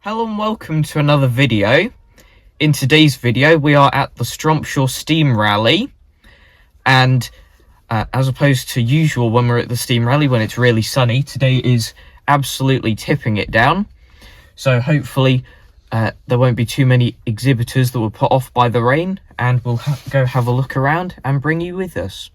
Hello and welcome to another video. In today's video we are at the Strumpshaw Steam Rally, and as opposed to usual when we're at the Steam Rally when it's really sunny, today is absolutely tipping it down. So hopefully there won't be too many exhibitors that were put off by the rain, and we'll go have a look around and bring you with us.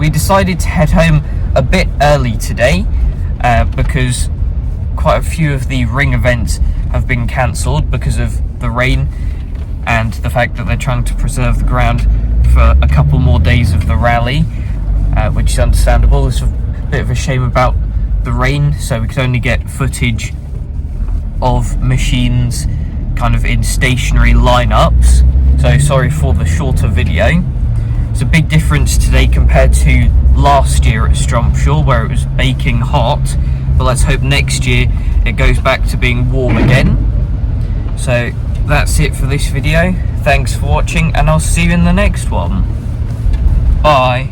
we decided to head home a bit early today because quite a few of the ring events have been cancelled because of the rain and the fact that they're trying to preserve the ground for a couple more days of the rally, which is understandable. It's a bit of a shame about the rain, so we could only get footage of machines kind of in stationary lineups, so sorry for the shorter video. It's a big difference today compared to last year at Strumpshaw, where it was baking hot, but let's hope next year it goes back to being warm again. So that's it for this video. Thanks for watching, and I'll see you in the next one. Bye.